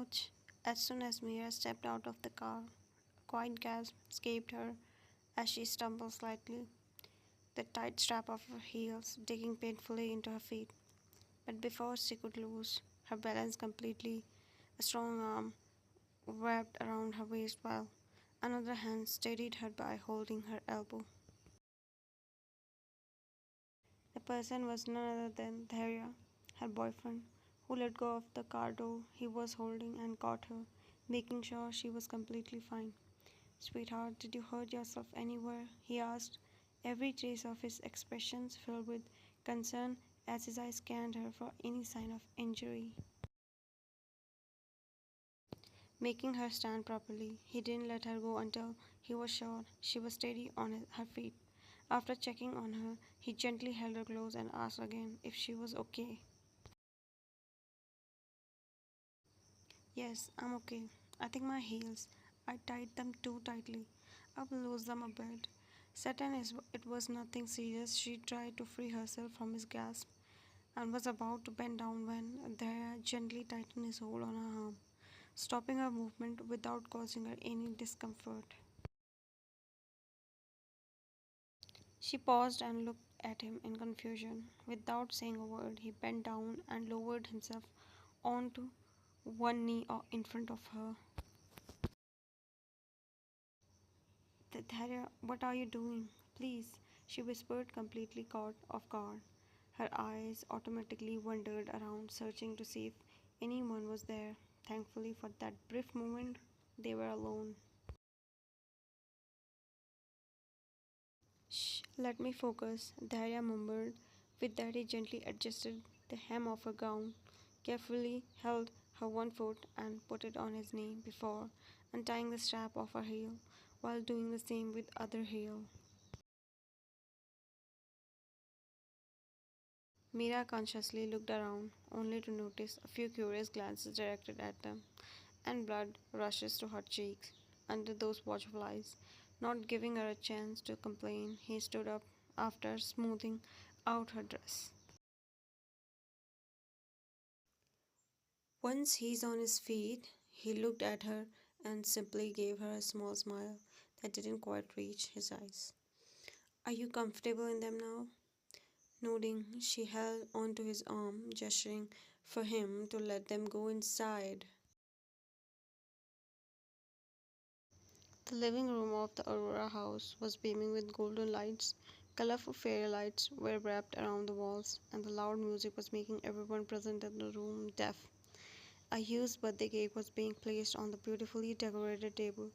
Ouch! As soon as Mira stepped out of the car, a quiet gasp escaped her as she stumbled slightly, the tight strap of her heels digging painfully into her feet. But before she could lose her balance completely, a strong arm wrapped around her waist while another hand steadied her by holding her elbow. The person was none other than Dharya, her boyfriend, who let go of the car door he was holding and caught her, making sure she was completely fine. Sweetheart, did you hurt yourself anywhere? He asked, every trace of his expressions filled with concern as his eyes scanned her for any sign of injury. Making her stand properly, he didn't let her go until he was sure she was steady on her feet. After checking on her, he gently held her close and asked again if she was okay. Yes, I'm okay. I think my heels. I tied them too tightly. I will lose them a bit. Certain it was nothing serious. She tried to free herself from his grasp and was about to bend down when Dara gently tightened his hold on her arm, stopping her movement without causing her any discomfort. She paused and looked at him in confusion. Without saying a word, he bent down and lowered himself onto one knee in front of her. Tharia, what are you doing? Please, she whispered, completely caught off guard. Her eyes automatically wandered around, searching to see if anyone was there. Thankfully, for that brief moment, they were alone. Shh, let me focus, Dharya mumbled. With that, he gently adjusted the hem of her gown, carefully held her one foot, and put it on his knee before untying the strap of her heel, while doing the same with other heel. Mira consciously looked around, only to notice a few curious glances directed at them, and blood rushes to her cheeks under those watchful eyes. Not giving her a chance to complain, he stood up after smoothing out her dress. Once he's on his feet, he looked at her and simply gave her a small smile that didn't quite reach his eyes. Are you comfortable in them now? Nodding, she held onto his arm, gesturing for him to let them go inside. The living room of the Aurora house was beaming with golden lights. Colorful fairy lights were wrapped around the walls, and the loud music was making everyone present in the room deaf. A huge birthday cake was being placed on the beautifully decorated table,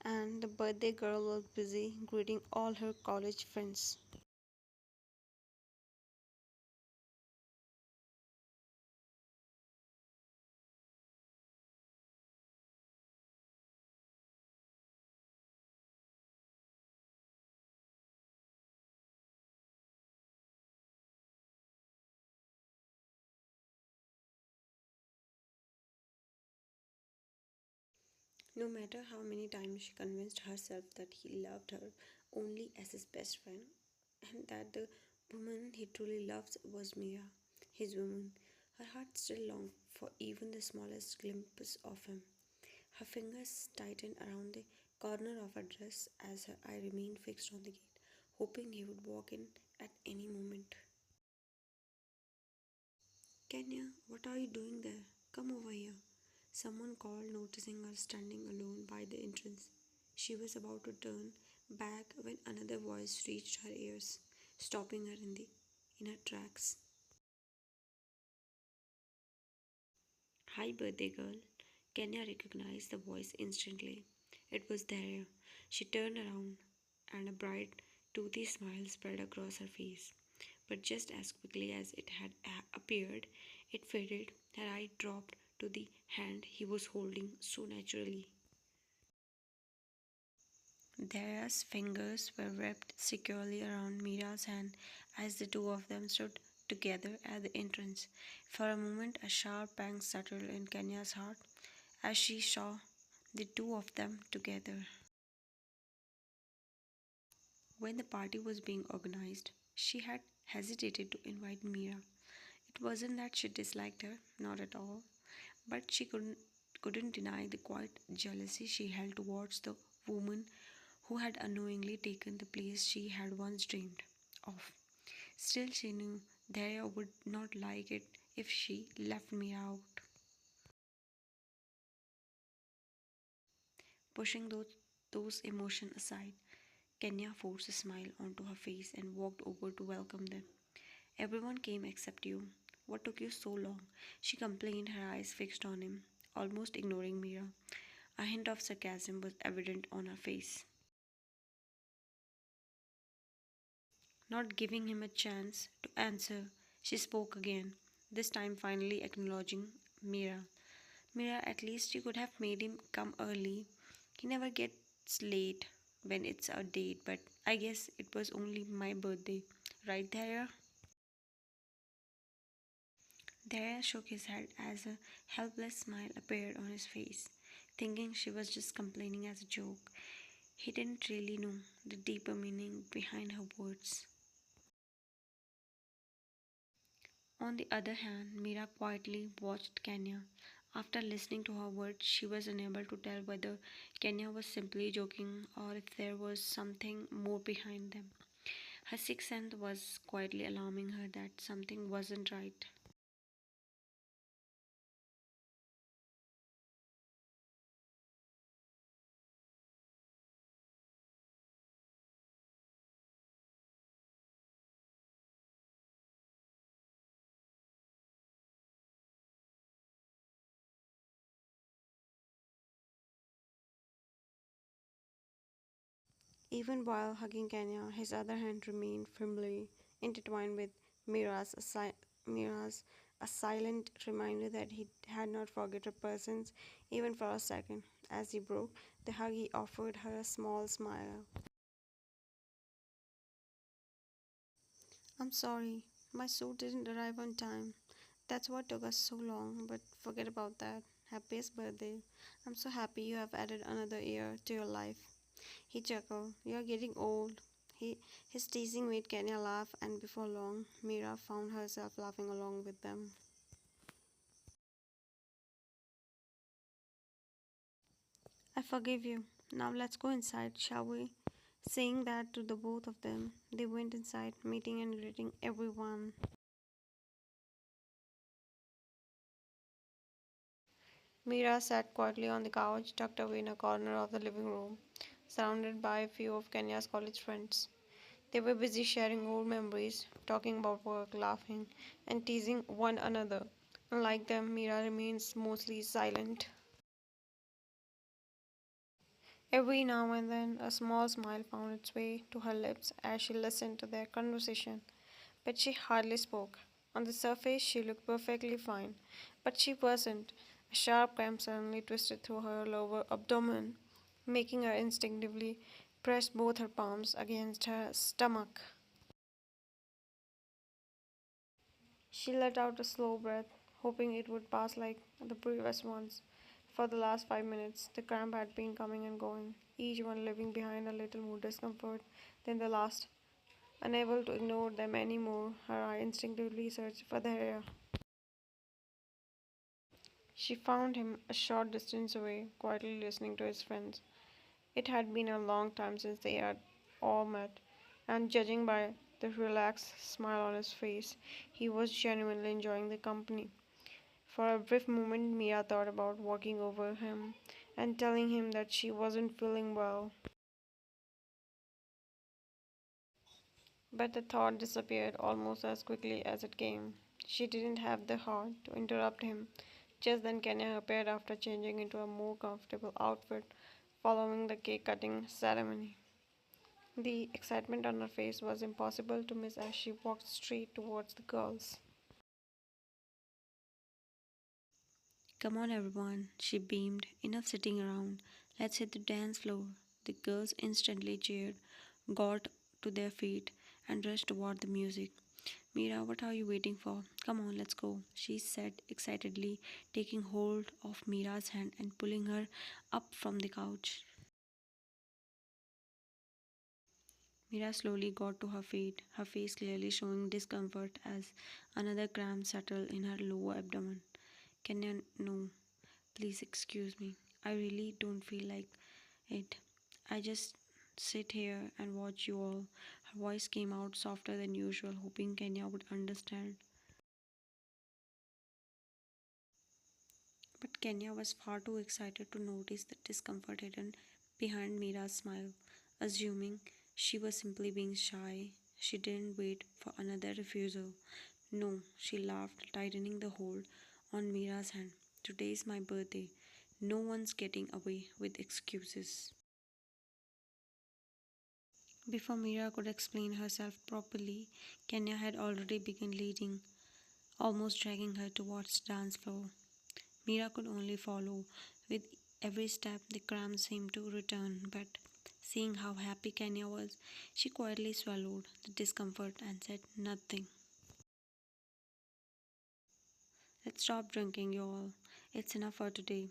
and the birthday girl was busy greeting all her college friends. No matter how many times she convinced herself that he loved her only as his best friend, and that the woman he truly loves was Mira, his woman, her heart still longed for even the smallest glimpse of him. Her fingers tightened around the corner of her dress as her eye remained fixed on the gate, hoping he would walk in at any moment. Kenya, what are you doing there? Come over here. Someone called, noticing her standing alone by the entrance. She was about to turn back when another voice reached her ears, stopping her in her tracks. Hi, birthday girl. Kenya recognized the voice instantly. It was Daria. She turned around, and a bright, toothy smile spread across her face. But just as quickly as it had appeared, it faded. Her eye dropped to the hand he was holding so naturally. Daria's fingers were wrapped securely around Mira's hand as the two of them stood together at the entrance. For a moment, a sharp pang settled in Kenya's heart as she saw the two of them together. When the party was being organized, she had hesitated to invite Mira. It wasn't that she disliked her, not at all, but she couldn't deny the quiet jealousy she held towards the woman who had unknowingly taken the place she had once dreamed of. Still, she knew Daya would not like it if she left me out. Pushing those emotions aside, Kenya forced a smile onto her face and walked over to welcome them. Everyone came except you. What took you so long? She complained, her eyes fixed on him, almost ignoring Mira. A hint of sarcasm was evident on her face. Not giving him a chance to answer, she spoke again, this time finally acknowledging Mira. Mira, at least you could have made him come early. He never gets late when it's a date, but I guess it was only my birthday. Right, Dara? Dara shook his head as a helpless smile appeared on his face, thinking she was just complaining as a joke. He didn't really know the deeper meaning behind her words. On the other hand, Mira quietly watched Kenya. After listening to her words, she was unable to tell whether Kenya was simply joking or if there was something more behind them. Her sixth sense was quietly alarming her that something wasn't right. Even while hugging Kenya, his other hand remained firmly intertwined with Mira's, Mira's, a silent reminder that he had not forgot her presence even for a second. As he broke the hug, he offered her a small smile. I'm sorry, my suit didn't arrive on time. That's what took us so long, but forget about that. Happiest birthday. I'm so happy you have added another year to your life. He chuckled. You're getting old. His teasing made Kenya laugh, and before long, Mira found herself laughing along with them. I forgive you. Now let's go inside, shall we? Saying that to the both of them, they went inside, meeting and greeting everyone. Mira sat quietly on the couch, tucked away in a corner of the living room, surrounded by a few of Kenya's college friends. They were busy sharing old memories, talking about work, laughing, and teasing one another. Unlike them, Mira remains mostly silent. Every now and then, a small smile found its way to her lips as she listened to their conversation, but she hardly spoke. On the surface, she looked perfectly fine, but she wasn't. A sharp cramp suddenly twisted through her lower abdomen, making her instinctively press both her palms against her stomach. She let out a slow breath, hoping it would pass like the previous ones. For the last 5 minutes, the cramp had been coming and going, each one leaving behind a little more discomfort than the last. Unable to ignore them anymore, her eye instinctively searched for the hair. She found him a short distance away, quietly listening to his friends. It had been a long time since they had all met, and judging by the relaxed smile on his face, he was genuinely enjoying the company. For a brief moment, Mia thought about walking over him and telling him that she wasn't feeling well. But the thought disappeared almost as quickly as it came. She didn't have the heart to interrupt him. Just then, Kenya appeared after changing into a more comfortable outfit following the cake cutting ceremony. The excitement on her face was impossible to miss as she walked straight towards the girls. Come on, everyone, she beamed. Enough sitting around. Let's hit the dance floor. The girls instantly cheered, got to their feet, and rushed toward the music. Mira, what are you waiting for? Come on, let's go, she said excitedly, taking hold of Mira's hand and pulling her up from the couch. Mira slowly got to her feet, her face clearly showing discomfort as another cramp settled in her lower abdomen. Kenya, no. Please excuse me. I really don't feel like it. I just sit here and watch you all. Her voice came out softer than usual, hoping Kenya would understand. But Kenya was far too excited to notice the discomfort hidden behind Mira's smile. Assuming she was simply being shy, she didn't wait for another refusal. No, she laughed, tightening the hold on Mira's hand. Today's my birthday. No one's getting away with excuses. Before Mira could explain herself properly, Kenya had already begun leading, almost dragging her towards the dance floor. Mira could only follow. With every step, the cramps seemed to return, but seeing how happy Kenya was, she quietly swallowed the discomfort and said nothing. Let's stop drinking, you all. It's enough for today.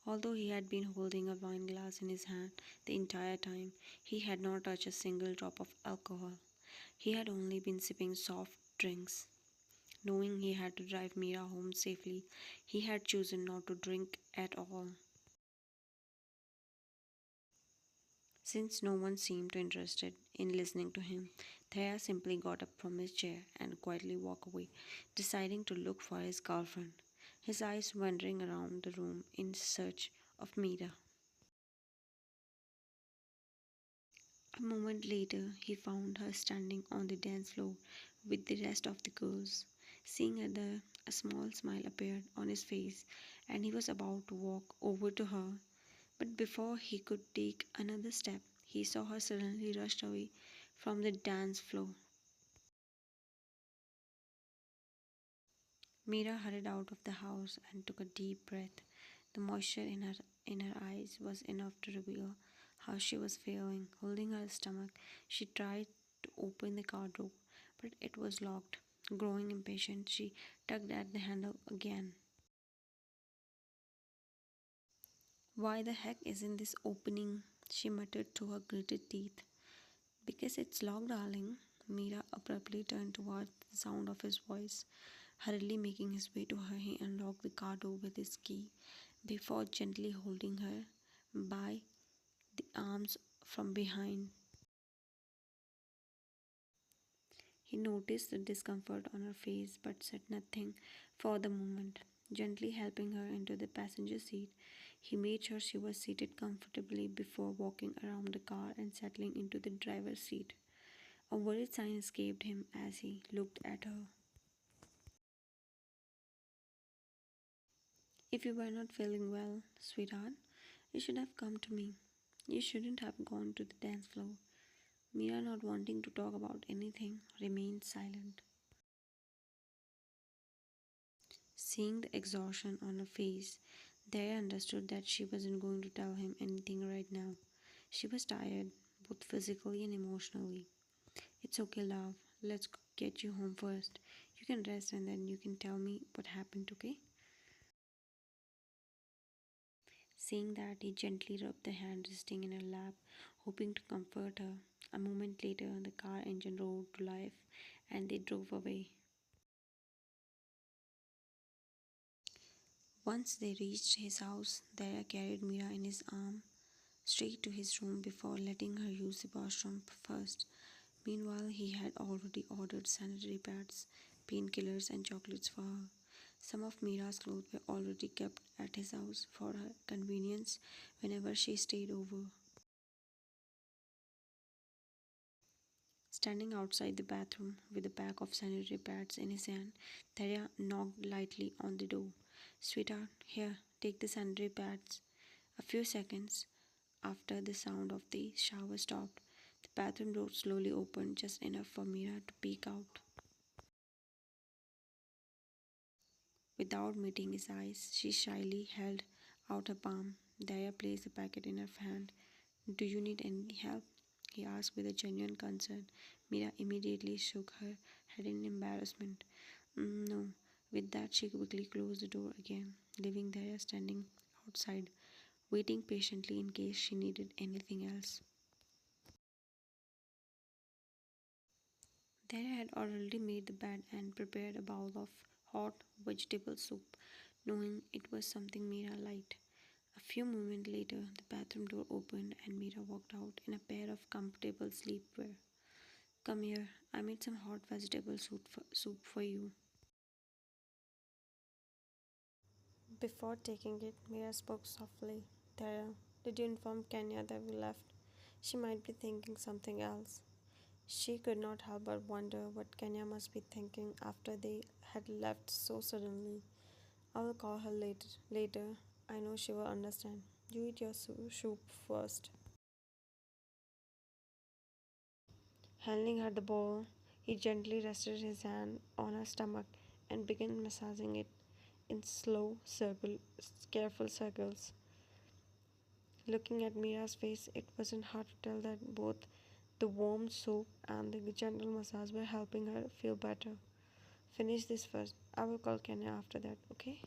Although he had been holding a wine glass in his hand the entire time, he had not touched a single drop of alcohol. He had only been sipping soft drinks. Knowing he had to drive Mira home safely, he had chosen not to drink at all. Since no one seemed interested in listening to him, Thea simply got up from his chair and quietly walked away, deciding to look for his girlfriend, his eyes wandering around the room in search of Mira. A moment later, he found her standing on the dance floor with the rest of the girls. Seeing her there, a small smile appeared on his face, and he was about to walk over to her. But before he could take another step, he saw her suddenly rushed away from the dance floor. Mira hurried out of the house and took a deep breath. The moisture in her eyes was enough to reveal how she was feeling. Holding her stomach, she tried to open the car door, but it was locked. Growing impatient, she tugged at the handle again. Why the heck isn't this opening? She muttered through her gritted teeth. Because it's locked, darling. Mira abruptly turned towards the sound of his voice. Hurriedly making his way to her, he unlocked the car door with his key before gently holding her by the arms from behind. He noticed the discomfort on her face but said nothing for the moment. Gently helping her into the passenger seat, he made sure she was seated comfortably before walking around the car and settling into the driver's seat. A worried sign escaped him as he looked at her. If you were not feeling well, sweetheart, you should have come to me. You shouldn't have gone to the dance floor. Mira, not wanting to talk about anything, remained silent. Seeing the exhaustion on her face, Daya understood that she wasn't going to tell him anything right now. She was tired, both physically and emotionally. It's okay, love. Let's get you home first. You can rest and then you can tell me what happened, okay? Saying that, he gently rubbed the hand resting in her lap, hoping to comfort her. A moment later, the car engine roared to life and they drove away. Once they reached his house, Dara carried Mira in his arm straight to his room before letting her use the washroom first. Meanwhile, he had already ordered sanitary pads, painkillers, and chocolates for her. Some of Mira's clothes were already kept at his house for her convenience whenever she stayed over. Standing outside the bathroom with a pack of sanitary pads in his hand, Tara knocked lightly on the door. Sweetheart, here, take the sanitary pads. A few seconds after the sound of the shower stopped, the bathroom door slowly opened just enough for Mira to peek out. Without meeting his eyes, she shyly held out her palm. Daya placed the packet in her hand. Do you need any help? He asked with a genuine concern. Mira immediately shook her head in embarrassment. No. With that, she quickly closed the door again, leaving Daya standing outside, waiting patiently in case she needed anything else. Daya had already made the bed and prepared a bowl of hot vegetable soup. knowing it was something Mira liked. A few moments later, the bathroom door opened and Mira walked out in a pair of comfortable sleepwear. Come here, I made some hot vegetable soup for you. Before taking it, Mira spoke softly. Tara, did you inform Kenya that we left? She might be thinking something else. She could not help but wonder what Kenya must be thinking after they had left so suddenly. I will call her later. I know she will understand. You eat your soup first. Handing her the bowl, he gently rested his hand on her stomach and began massaging it in careful circles. Looking at Mira's face, it wasn't hard to tell that both the warm soup and the gentle massage were helping her feel better. Finish this first. I will call Kenya after that, okay?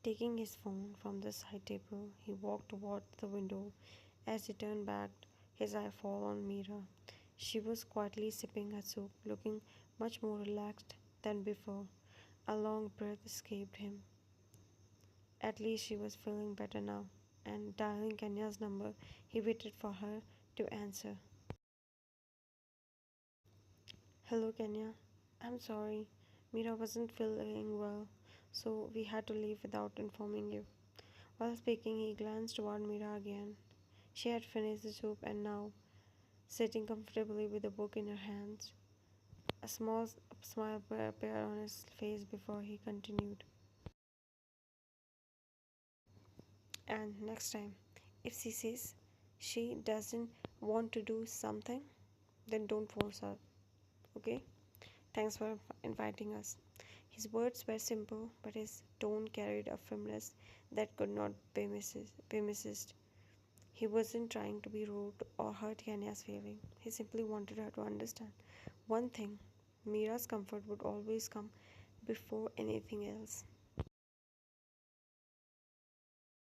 Taking his phone from the side table, he walked towards the window. As he turned back, his eye fell on Mira. She was quietly sipping her soup, looking much more relaxed than before. A long breath escaped him. At least she was feeling better now, and dialing Kenya's number, he waited for her to answer. Hello, Kenya. I'm sorry. Mira wasn't feeling well, so we had to leave without informing you. While speaking, he glanced toward Mira again. She had finished the soup and now, sitting comfortably with a book in her hands. A small smile appeared on his face before he continued. And next time, if she says she doesn't want to do something, then don't force her, okay? Thanks for inviting us. His words were simple, but his tone carried a firmness that could not be missed. He wasn't trying to be rude or hurt Kenya's feeling. He simply wanted her to understand one thing: Mira's comfort would always come before anything else.